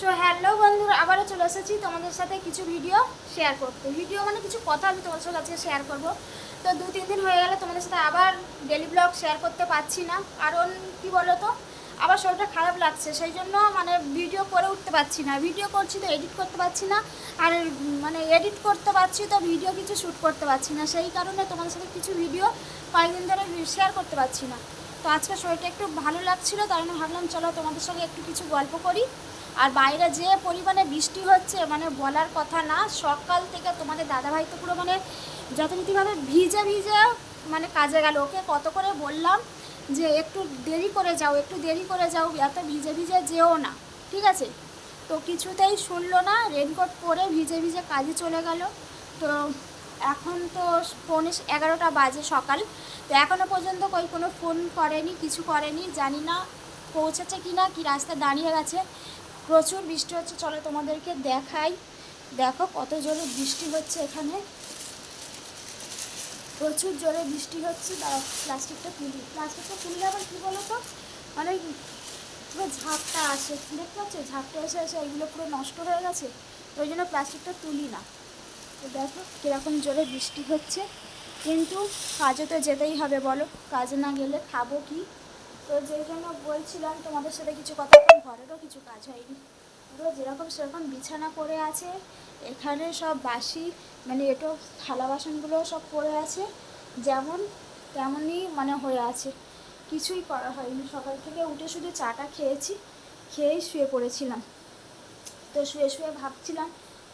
So hello বন্ধুরা, আবারও চলে এসেছি তোমাদের সাথে কিছু ভিডিও শেয়ার করতে। ভিডিও মানে কিছু কথা আমি তোমাদের সাথে আজকে শেয়ার করব। তো 2-3 দিন হয়ে গেলে তোমাদের সাথে আবার ডেলি ব্লগ শেয়ার করতে পারছি না, কারণ কি বলো তো, আবার শরীরটা খারাপ লাগছে, সেই জন্য মানে ভিডিও করে উঠতে পারছি না। ভিডিও করছি তো এডিট করতে পারছি না, আর মানে এডিট করতে পারছি তো ভিডিও কিছু শ্যুট করতে পারছি না, সেই কারণে তোমাদের সাথে কিছু ভিডিও কয়েকদিন ধরে শেয়ার করতে পারছি না। তো আজকে শরীরটা একটু ভালো লাগছিলো, তাই জন্য ভাবলাম চলো তোমাদের সঙ্গে একটু কিছু গল্প করি। আর বাইরে যে পরিমাণে বৃষ্টি হচ্ছে মানে বলার কথা না, সকাল থেকে তোমাদের দাদাভাই তো পুরো মানে যথারীতিভাবে ভিজে ভিজে মানে কাজে গেল। ওকে কত করে বললাম যে একটু দেরি করে যাও, একটু দেরি করে যাও, এত ভিজে ভিজে যেও না, ঠিক আছে? তো কিছুতেই শুনলো না, রেনকোট পরে ভিজে ভিজে কাজে চলে গেল। তো এখন তো 11:15 বাজে সকাল, তো এখনও পর্যন্ত কোনো ফোন করেনি, কিছু করেনি, জানি না পৌঁছেছে কি না, কি রাস্তায় দাঁড়িয়ে গেছে। প্রচুর বৃষ্টি হচ্ছে, চলো তোমাদেরকে দেখাই। দেখো কত জোরে বৃষ্টি হচ্ছে এখানে, প্রচুর জোরে বৃষ্টি হচ্ছে। দাঁড়াও প্লাস্টিকটা তুললে আবার কী বলো তো, মানে পুরো ঝাপটা আসে, দেখতে পাচ্ছ ঝাপটা এসে এসে এগুলো পুরো নষ্ট হয়ে গেছে, তো ওই জন্য প্লাস্টিকটা তুলি না। তো দেখো কীরকম জোরে বৃষ্টি হচ্ছে, কিন্তু কাজে তো যেতেই হবে বলো, কাজে না গেলে খাবো কি? তো যেই জন্য বলছিলাম তোমাদের সাথে কিছু কথা, এখন ঘরেরও কিছু কাজ হয়নি, পুরো যেরকম সেরকম বিছানা পড়ে আছে, এখানে সব বাসি মানে এটো থালা বাসনগুলো সব পড়ে আছে, যেমন তেমনই মানে হয়ে আছে, কিছুই করা হয়নি। সকাল থেকে উঠে শুধু চাটা খেয়েছি, খেয়েই শুয়ে পড়েছিলাম। তো শুয়ে শুয়ে ভাবছিলাম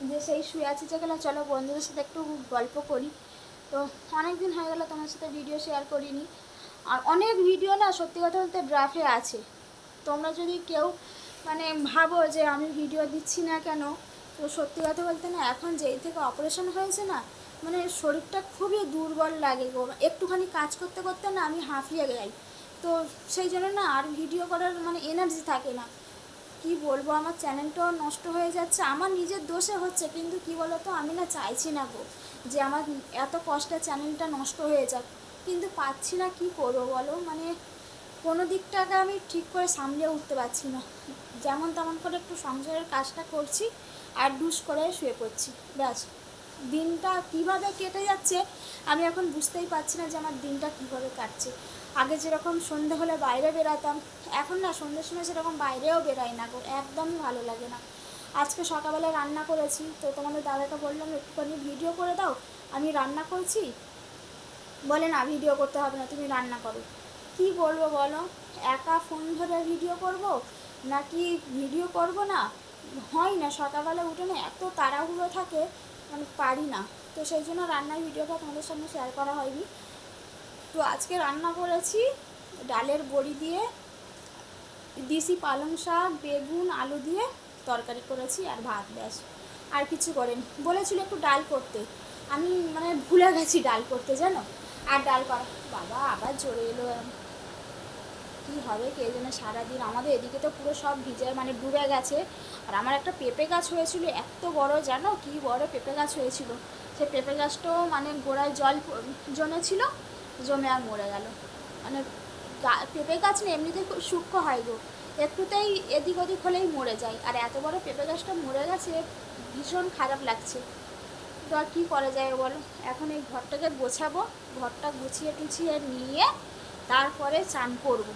যে সেই শুয়ে আছি যেগুলো, চলো বন্ধুদের সাথে একটু গল্প করি। তো অনেক দিন হয়ে গেল তোমার সাথে ভিডিও শেয়ার করিনি, আর অনেক ভিডিও না সত্যি কথা বলতে ড্রাফটে আছে। তোমরা যদি কেউ মানে ভাবো যে আমি ভিডিও দিচ্ছি না কেন, তো সত্যি কথা বলতে না, এখন যেই থেকে অপারেশন হয়েছে না, মানে শরীরটা খুবই দুর্বল লাগে গো, একটুখানি কাজ করতে করতে না আমি হাঁফিয়ে যাই। তো সেই জন্য না আর ভিডিও করার মানে এনার্জি থাকে না। কি বলবো, আমার চ্যানেলটাও নষ্ট হয়ে যাচ্ছে, আমার নিজের দোষে হচ্ছে, কিন্তু কি বলো তো, আমি না চাইছি না গো যে আমার এত কষ্টে চ্যানেলটা নষ্ট হয়ে যাক, কিন্তু পাচ্ছি না, কি করবো বলো, মানে কোনো দিকটাকে আমি ঠিক করে সামলে উঠতে পারছি না। যেমন তেমন করে একটু সংসারের কাজটা করছি আর ডুস করে শুয়ে পড়ছি, ব্যাস। দিনটা কিভাবে কেটে যাচ্ছে আমি এখন বুঝতেই পারছি না যে আমার দিনটা কিভাবে কাটছে। আগে যেরকম সন্ধে হলে বাইরে বেরাতাম, এখন না সন্ধ্যের সময় সেরকম বাইরেও বেরাই না গো, একদমই ভালো লাগে না। আজকে সকালবেলা রান্না করেছি, তো তোমাদের দাদাকে বললাম একটুখানি ভিডিও করে দাও, আমি রান্না করছি। বলে না ভিডিও করতে হবে না, তুমি রান্না করো। কি বলবো বলো, একা ফোন ধরে ভিডিও করব নাকি ভিডিও করব না, হয় না। সকালবেলা উঠে না এত তাড়াহুড়ো থাকে, মানে পারি না। তো সেই জন্য রান্নার ভিডিওটা তোমাদের সামনে শেয়ার করা হয়নি। তো আজকে রান্না করেছি ডালের বড়ি দিয়ে, দিশি পালং শাক, বেগুন, আলু দিয়ে তরকারি করেছি, আর ভাত, ব্যাস। আর কিছু করেনি। বলেছিল একটু ডাল করতে, আমি মানে ভুলে গেছি ডাল করতে, জানো। আর ডাল করা, বাবা আবার জোরে এলো, কী হবে কে জানে। সারাদিন আমাদের এদিকে তো পুরো সব ভিজে মানে ডুবে গেছে। আর আমার একটা পেঁপে গাছ হয়েছিল এত বড়, জানো কি বড় পেঁপে গাছ হয়েছিল, সে পেঁপে গাছটাও মানে গোড়ায় জল জমেছিল, জমে আর মরে গেল। মানে পেঁপে গাছ না এমনিতে খুব সূক্ষ্ম হয় গো, একটুতেই এদিক ওদিক হলেই মরে যায়, আর এত বড় পেঁপে গাছটা মরে গেছে, ভীষণ খারাপ লাগছে। তো আর কী করা যায় বলো, এখন এই ঘরটাকে গোছাবো, ঘরটা গুছিয়ে টুছিয়ে নিয়ে তারপরে চান করবো।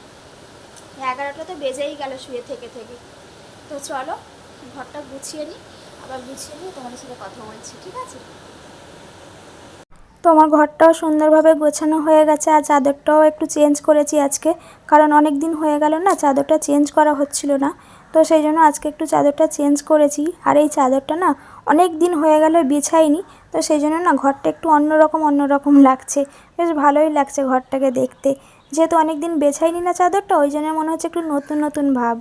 11টা তো বেজেই গেল শুয়ে থেকে থেকে। তো চলো ঘরটা গুছিয়ে নিই, আবার গুছিয়ে নিয়ে তোমাদের সাথে কথা বলছি, ঠিক আছে? তো আমার ঘরটাও সুন্দরভাবে গোছানো হয়ে গেছে, আর চাদরটাও একটু চেঞ্জ করেছি আজকে, কারণ অনেক দিন হয়ে গেল না চাদরটা চেঞ্জ করা হচ্ছিল না। তো সেই জন্য আজকে একটু চাদরটা চেঞ্জ করেছি। আর এই চাদরটা না অনেক দিন হয়ে গেল বিছাইনি, তো সেই জন্য না ঘরটা একটু অন্যরকম লাগছে, বেশ ভালোই লাগছে ঘরটাকে দেখতে। যেহেতু অনেক দিন বিছাইনি না চাদরটা, ওই জন্য মনে হচ্ছে একটু নতুন নতুন ভাব।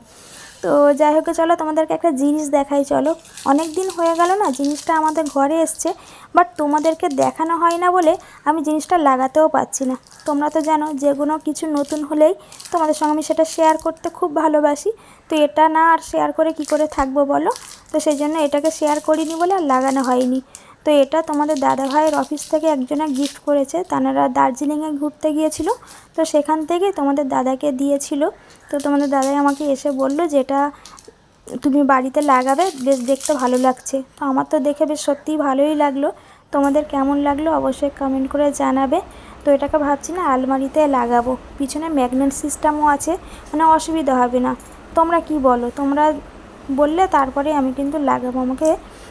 তো যাই হোক, চলো তোমাদেরকে একটা জিনিস দেখাই। চলো, অনেক দিন হয়ে গেল না জিনিসটা আমাদের ঘরে এসছে, বাট তোমাদেরকে দেখানো হয় না বলে আমি জিনিসটা লাগাতেও পারছি না। তোমরা তো জানো যে কোনো কিছু নতুন হলেই তোমাদের সঙ্গে আমি সেটা শেয়ার করতে খুব ভালোবাসি। তো এটা না আর শেয়ার করে কি করে থাকবো বলো, তো সেই জন্য এটাকে শেয়ার করিনি বলে আর লাগানো হয়নি। তো এটা তোমাদের দাদা ভাইয়ের অফিস থেকে একজনা গিফট করেছে, তারা দার্জিলিংয়ে ঘুরতে গিয়েছিল, তো সেখান থেকে তোমাদের দাদাকে দিয়েছিল। তো তোমাদের দাদাই আমাকে এসে বলল যে এটা তুমি বাড়িতে লাগাবে, বেশ দেখতে ভালো লাগছে। তো আমার তো দেখে বেশ সত্যিই ভালোই লাগলো। তোমাদের কেমন লাগলো অবশ্যই কমেন্ট করে জানাবে। তো এটাকে ভাবছি না আলমারিতে লাগাবো, পিছনে ম্যাগনেট সিস্টেমও আছে, মানে অসুবিধা হবে না। তোমরা কি বলো? তোমরা বললে তারপরে আমি কিন্তু লাগাবো, আমাকে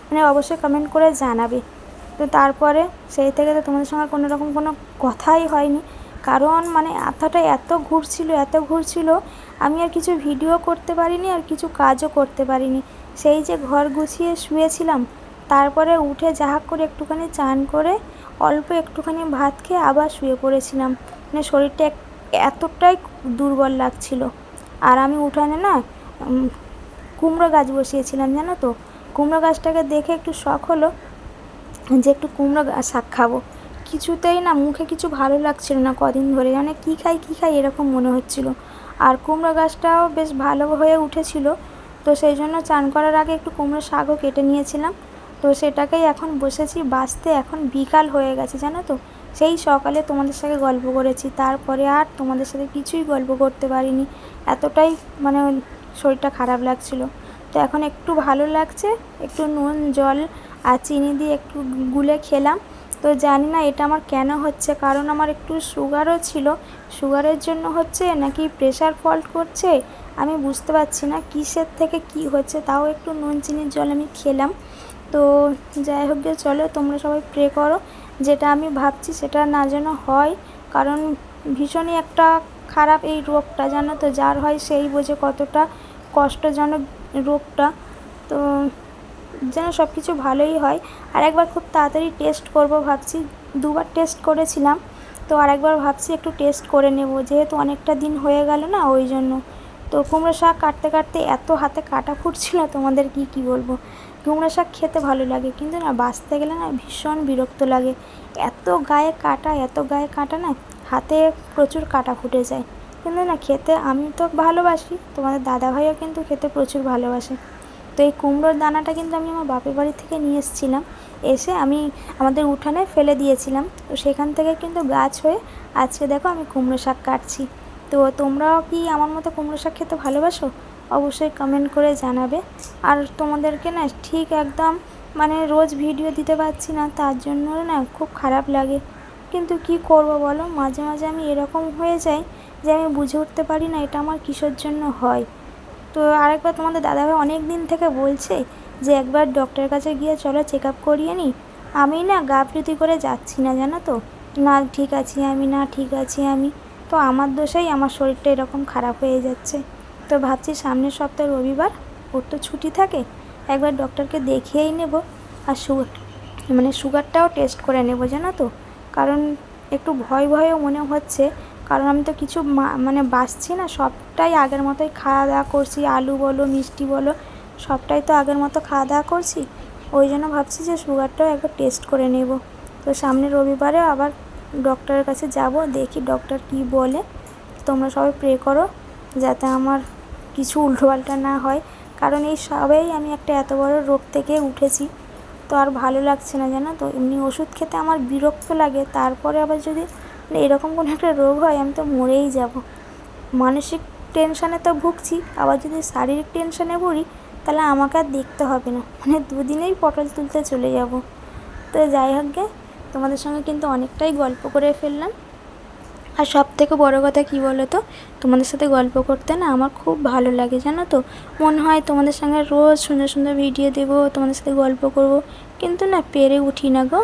মানে অবশ্যই কমেন্ট করে জানাবে। তো তারপরে সেই থেকে তো তোমাদের সঙ্গে কোনো রকম কোনো কথাই হয়নি, কারণ মানে মাথাটা এত ঘুরছিল আমি আর কিছু ভিডিও করতে পারিনি, আর কিছু কাজও করতে পারিনি। সেই যে ঘর গুছিয়ে শুয়েছিলাম, তারপরে উঠে যাহা করে একটুখানি চান করে অল্প একটুখানি ভাত খেয়ে আবার শুয়ে পড়েছিলাম। মানে শরীরটা এতটাই দুর্বল লাগছিল। আর আমি উঠানে না কুমড়ো গাছ বসিয়েছিলাম, জানো তো। কুমড়ো গাছটাকে দেখে একটু শখ হলো যে একটু কুমড়ো শাক খাবো। কিছুতেই না মুখে কিছু ভালো লাগছিল না কদিন ধরে, মানে কী খাই এরকম মনে হচ্ছিল। আর কুমড়ো গাছটাও বেশ ভালো হয়ে উঠেছিল, তো সেই জন্য চান করার আগে একটু কুমড়ো শাকও কেটে নিয়েছিলাম। তো সেটাকেই এখন বসেছি বাছতে। এখন বিকাল হয়ে গেছে, জানো তো। সেই সকালে তোমাদের সাথে গল্প করেছি, তারপরে আর তোমাদের সাথে কিছুই গল্প করতে পারিনি, এতটাই মানে শরীরটা খারাপ লাগছিল। তো এখন একটু ভালো লাগছে, একটু নুন জল আর চিনি দিয়ে একটু গুলে খেলাম। তো জানি না এটা আমার কেন হচ্ছে, কারণ আমার একটু সুগারও ছিল। সুগারের জন্য হচ্ছে নাকি প্রেশার ফল্ট করছে আমি বুঝতে পারছি না কিসের থেকে কি হচ্ছে। তাও একটু নুন চিনির জল আমি খেলাম। তো যাই হোক গে, চলো তোমরা সবাই প্রে করো যেটা আমি ভাবছি সেটা না যেন হয়, কারণ ভীষণই একটা খারাপ এই রোগটা, জানো তো। যার হয় সেই বোঝে কতটা কষ্টজনক রোগটা। তো যেন সব কিছু ভালোই হয়। আর একবার খুব তাড়াতাড়ি টেস্ট করব ভাবছি, দুবার টেস্ট করেছিলাম, তো আরেকবার ভাবছি একটু টেস্ট করে নেব, যেহেতু অনেকটা দিন হয়ে গেল না, ওই জন্য। তো কুমড়ো শাক কাটতে এত হাতে কাটা ফুটছিল, তোমাদের কি বলবো। কুমড়ো শাক খেতে ভালো লাগে, কিন্তু না বাছতে গেলে না ভীষণ বিরক্ত লাগে। এত গায়ে কাটা না, হাতে প্রচুর কাটা ফুটে যায়। কিন্তু না খেতে আমি তো ভালোবাসি, তোমাদের দাদাভাইও কিন্তু খেতে প্রচুর ভালোবাসে। তো এই কুমড়োর দানাটা কিন্তু আমি আমার বাপের বাড়ি থেকে নিয়ে এসেছিলাম, এসে আমি আমাদের উঠানে ফেলে দিয়েছিলাম। তো সেখান থেকে কিন্তু গাছ হয়ে আজকে দেখো আমি কুমড়ো শাক কাটছি। তো তোমরাও কি আমার মতো কুমড়ো শাক খেতে ভালোবাসো? অবশ্যই কমেন্ট করে জানাবে। আর তোমাদেরকে না ঠিক একদম মানে রোজ ভিডিও দিতে পারছি না, তার জন্য না খুব খারাপ লাগে। কিন্তু কি করব বলো, মাঝে মাঝে আমি এরকম হয়ে যাই যে আমি বুঝে উঠতে পারি না এটা আমার কিসের জন্য হয়। তো আরেকবার তোমাদের দাদাভাই অনেক দিন থেকে বলছে যে একবার ডক্টরের কাছে গিয়ে চলো চেক আপ করিয়ে নিই। আমি না গাফিলতি করে যাচ্ছি না, জানো তো। না ঠিক আছি আমি। তো আমার দোষেই আমার শরীরটা এরকম খারাপ হয়ে যাচ্ছে। তো ভাবছি সামনের সপ্তাহে রবিবার ওর তো ছুটি থাকে, একবার ডক্টরকে দেখিয়েই নেব। আর সুগারটাও টেস্ট করে নেব, জানো তো। কারণ একটু ভয়ও মনে হচ্ছে, কারণ আমি তো কিছু মানে বাছছি না, সবটাই আগের মতোই খাওয়া দাওয়া করছি। আলু বলো মিষ্টি বলো সবটাই তো আগের মতো খাওয়া দাওয়া করছি। ওই জন্য ভাবছি যে সুগারটাও একবার টেস্ট করে নেব। তো সামনের রবিবারে আবার ডক্টরের কাছে যাব, দেখি ডক্টর কি বলে। তোমরা সবাই প্রে করো যাতে আমার কিছু উল্টোপাল্টা না হয়, কারণ এই সবেই আমি একটা এত বড় রোগ থেকে উঠেছি। তো আর ভালো লাগছে না, জানো তো। এমনি ওষুধ খেতে আমার বিরক্ত লাগে, তারপরে আবার যদি এরকম কোনো একটা রোগ হয় আমি তো মরেই যাব। মানসিক টেনশানে তো ভুগছি, আবার যদি শারীরিক টেনশানে পড়ি তাহলে আমাকে আর দেখতে হবে না, মানে দুদিনেই পটল তুলতে চলে যাব। তো যাই হোক গে, তোমাদের সঙ্গে কিন্তু অনেকটাই গল্প করে ফেললাম। আর সব থেকে বড়ো কথা কী বলো তো, তোমাদের সাথে গল্প করতে না আমার খুব ভালো লাগে, জানো তো। মনে হয় তোমাদের সঙ্গে রোজ সুন্দর সুন্দর ভিডিও দেবো, তোমাদের সাথে গল্প করব, কিন্তু না পেরে উঠি না গো।